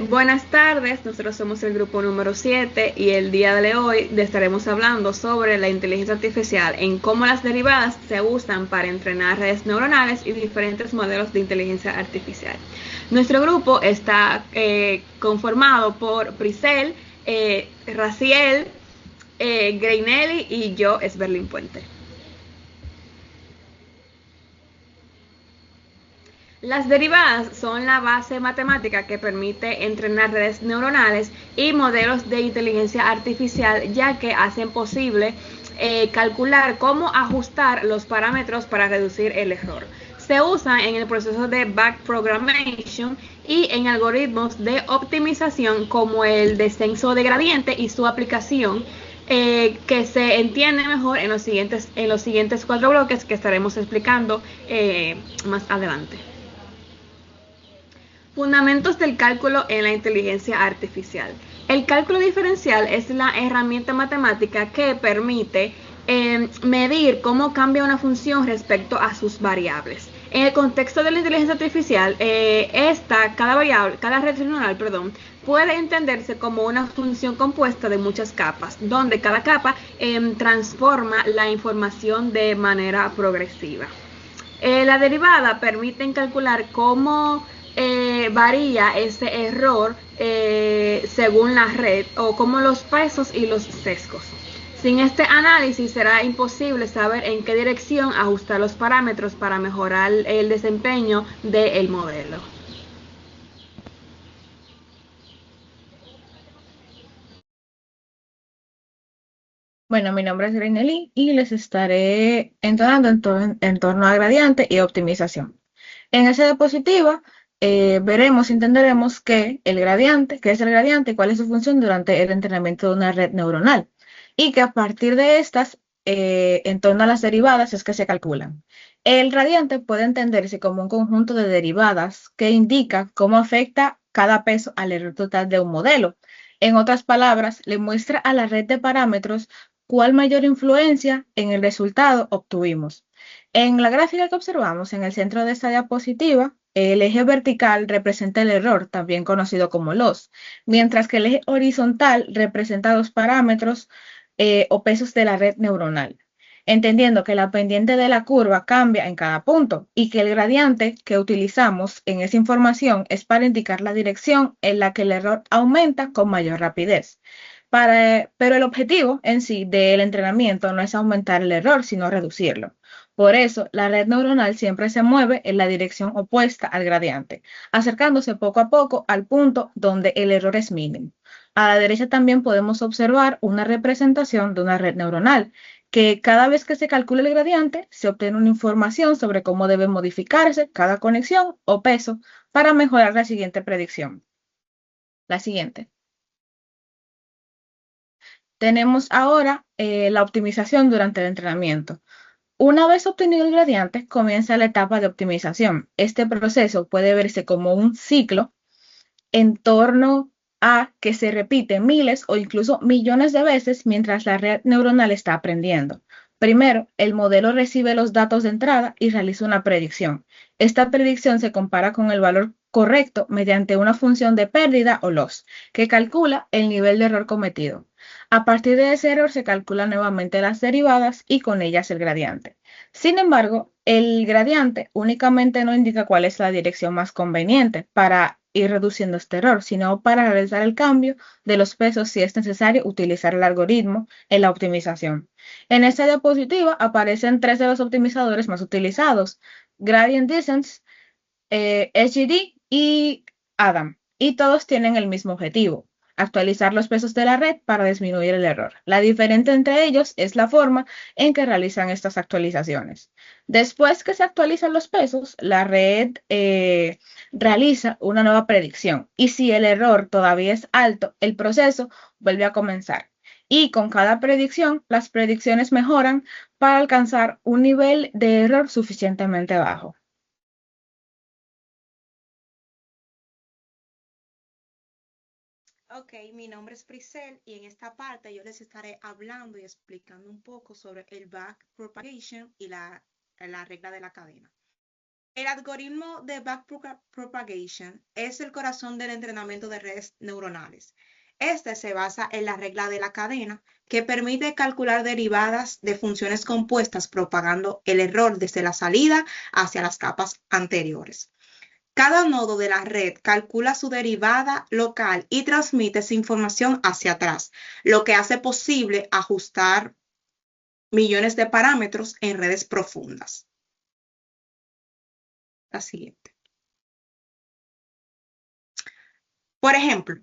Buenas tardes, nosotros somos el grupo número 7 y el día de hoy estaremos hablando sobre la inteligencia artificial, en cómo las derivadas se usan para entrenar redes neuronales y diferentes modelos de inteligencia artificial. Nuestro grupo está conformado por Prisel, Raciel, Greinelli y yo, Esberlin Puente. Las derivadas son la base matemática que permite entrenar redes neuronales y modelos de inteligencia artificial, ya que hacen posible calcular cómo ajustar los parámetros para reducir el error. Se usa en el proceso de backprogrammation y en algoritmos de optimización como el descenso de gradiente y su aplicación, que se entiende mejor en los siguientes cuatro bloques que estaremos explicando más adelante. Fundamentos del cálculo en la inteligencia artificial. El cálculo diferencial es la herramienta matemática que permite medir cómo cambia una función respecto a sus variables. En el contexto de la inteligencia artificial, cada red neuronal, puede entenderse como una función compuesta de muchas capas, donde cada capa transforma la información de manera progresiva. La derivada permite calcular cómo varía ese error según la red o como los pesos y los sesgos. Sin este análisis será imposible saber en qué dirección ajustar los parámetros para mejorar el desempeño del modelo. Bueno, mi nombre es Greenely y les estaré entrando en torno a gradiente y optimización. En esa diapositiva veremos y entenderemos qué es el gradiente y cuál es su función durante el entrenamiento de una red neuronal. Y que a partir de estas, en torno a las derivadas, es que se calculan. El gradiente puede entenderse como un conjunto de derivadas que indica cómo afecta cada peso al error total de un modelo. En otras palabras, le muestra a la red de parámetros cuál mayor influencia en el resultado obtuvimos. En la gráfica que observamos en el centro de esta diapositiva, el eje vertical representa el error, también conocido como loss, mientras que el eje horizontal representa los parámetros o pesos de la red neuronal, entendiendo que la pendiente de la curva cambia en cada punto y que el gradiente que utilizamos en esa información es para indicar la dirección en la que el error aumenta con mayor rapidez. Pero el objetivo en sí del entrenamiento no es aumentar el error, sino reducirlo. Por eso, la red neuronal siempre se mueve en la dirección opuesta al gradiente, acercándose poco a poco al punto donde el error es mínimo. A la derecha también podemos observar una representación de una red neuronal, que cada vez que se calcula el gradiente, se obtiene una información sobre cómo debe modificarse cada conexión o peso para mejorar la siguiente predicción. La siguiente. Tenemos ahora la optimización durante el entrenamiento. Una vez obtenido el gradiente, comienza la etapa de optimización. Este proceso puede verse como un ciclo en torno a que se repite miles o incluso millones de veces mientras la red neuronal está aprendiendo. Primero, el modelo recibe los datos de entrada y realiza una predicción. Esta predicción se compara con el valor correcto mediante una función de pérdida o loss, que calcula el nivel de error cometido. A partir de ese error se calculan nuevamente las derivadas y con ellas el gradiente. Sin embargo, el gradiente únicamente no indica cuál es la dirección más conveniente para ir reduciendo este error, sino para realizar el cambio de los pesos si es necesario utilizar el algoritmo en la optimización. En esta diapositiva aparecen tres de los optimizadores más utilizados: Gradient Descent, SGD y Adam, y todos tienen el mismo objetivo: actualizar los pesos de la red para disminuir el error. La diferencia entre ellos es la forma en que realizan estas actualizaciones. Después que se actualizan los pesos, la red realiza una nueva predicción, y si el error todavía es alto, el proceso vuelve a comenzar. Y con cada predicción, las predicciones mejoran para alcanzar un nivel de error suficientemente bajo. Ok, mi nombre es Priscel y en esta parte yo les estaré hablando y explicando un poco sobre el backpropagation y la regla de la cadena. El algoritmo de backpropagation es el corazón del entrenamiento de redes neuronales. Este se basa en la regla de la cadena, que permite calcular derivadas de funciones compuestas propagando el error desde la salida hacia las capas anteriores. Cada nodo de la red calcula su derivada local y transmite esa información hacia atrás, lo que hace posible ajustar millones de parámetros en redes profundas. La siguiente. Por ejemplo,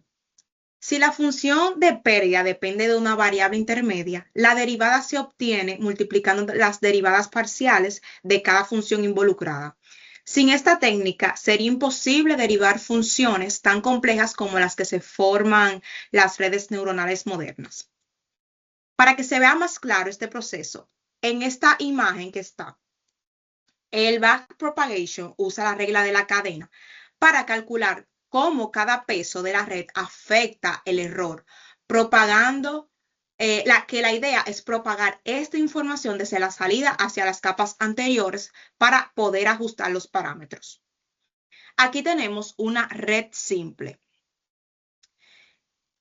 si la función de pérdida depende de una variable intermedia, la derivada se obtiene multiplicando las derivadas parciales de cada función involucrada. Sin esta técnica, sería imposible derivar funciones tan complejas como las que se forman las redes neuronales modernas. Para que se vea más claro este proceso, en esta imagen que está, el backpropagation usa la regla de la cadena para calcular cómo cada peso de la red afecta el error, propagando la idea es propagar esta información desde la salida hacia las capas anteriores para poder ajustar los parámetros. Aquí tenemos una red simple.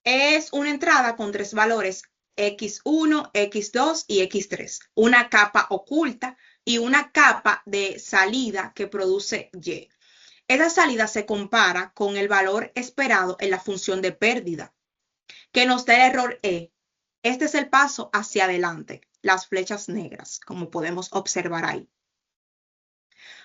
Es una entrada con tres valores X1, X2 y X3, una capa oculta y una capa de salida que produce Y. Esa salida se compara con el valor esperado en la función de pérdida, que nos da el error E. Este es el paso hacia adelante, las flechas negras, como podemos observar ahí.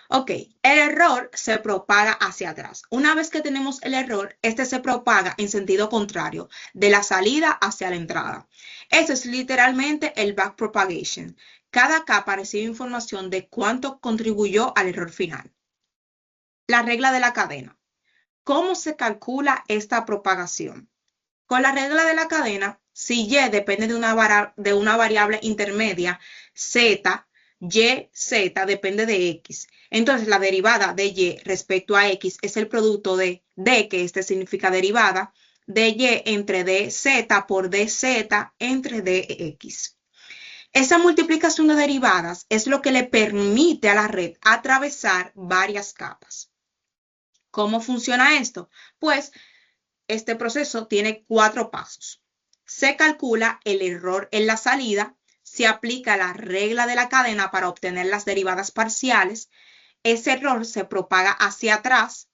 Ok, el error se propaga hacia atrás. Una vez que tenemos el error, este se propaga en sentido contrario, de la salida hacia la entrada. Eso es literalmente el backpropagation. Cada capa recibe información de cuánto contribuyó al error final. La regla de la cadena. ¿Cómo se calcula esta propagación? Con la regla de la cadena, si Y depende de una variable intermedia, Z, Y, Z depende de X. Entonces, la derivada de Y respecto a X es el producto de D, que este significa derivada, de Y entre dz por dz entre dx. Esa multiplicación de derivadas es lo que le permite a la red atravesar varias capas. ¿Cómo funciona esto? Pues este proceso tiene 4 pasos. Se calcula el error en la salida, se aplica la regla de la cadena para obtener las derivadas parciales, ese error se propaga hacia atrás,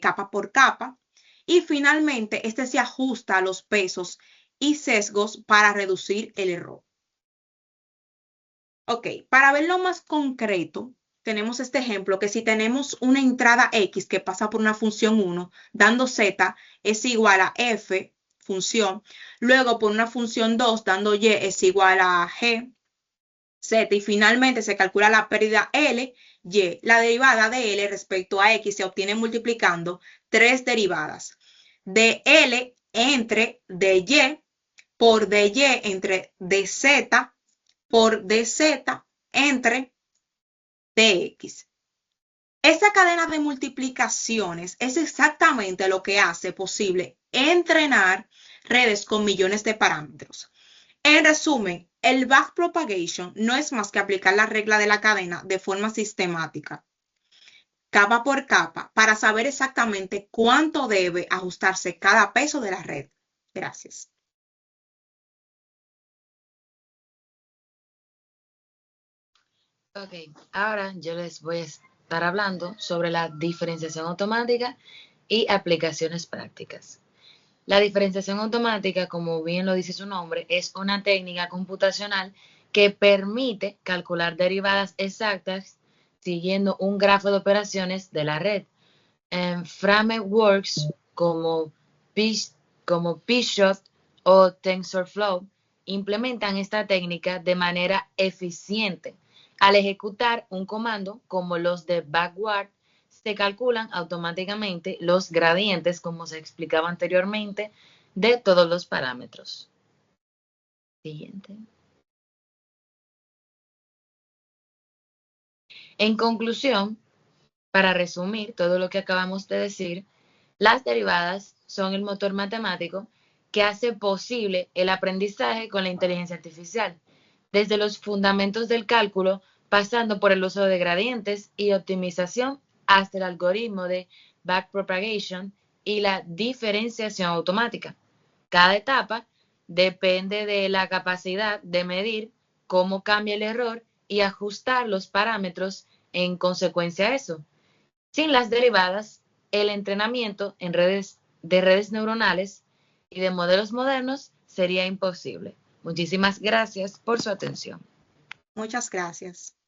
capa por capa, y finalmente este se ajusta a los pesos y sesgos para reducir el error. Ok, para verlo más concreto, tenemos este ejemplo que si tenemos una entrada X que pasa por una función 1, dando Z es igual a F, función, luego por una función 2, dando Y es igual a G, Z, y finalmente se calcula la pérdida L, Y. La derivada de L respecto a X se obtiene multiplicando 3 derivadas. De L entre dy por dy entre dz por dz entre dx. Esta cadena de multiplicaciones es exactamente lo que hace posible entrenar redes con millones de parámetros. En resumen, el backpropagation no es más que aplicar la regla de la cadena de forma sistemática, capa por capa, para saber exactamente cuánto debe ajustarse cada peso de la red. Gracias. Ok, ahora yo les voy a estar hablando sobre la diferenciación automática y aplicaciones prácticas. La diferenciación automática, como bien lo dice su nombre, es una técnica computacional que permite calcular derivadas exactas siguiendo un grafo de operaciones de la red. Frameworks como Pshot o TensorFlow implementan esta técnica de manera eficiente. Al ejecutar un comando como los de backward, se calculan automáticamente los gradientes, como se explicaba anteriormente, de todos los parámetros. Siguiente. En conclusión, para resumir todo lo que acabamos de decir, las derivadas son el motor matemático que hace posible el aprendizaje con la inteligencia artificial, desde los fundamentos del cálculo pasando por el uso de gradientes y optimización hasta el algoritmo de backpropagation y la diferenciación automática. Cada etapa depende de la capacidad de medir cómo cambia el error y ajustar los parámetros en consecuencia a eso. Sin las derivadas, el entrenamiento en de redes neuronales y de modelos modernos sería imposible. Muchísimas gracias por su atención. Muchas gracias.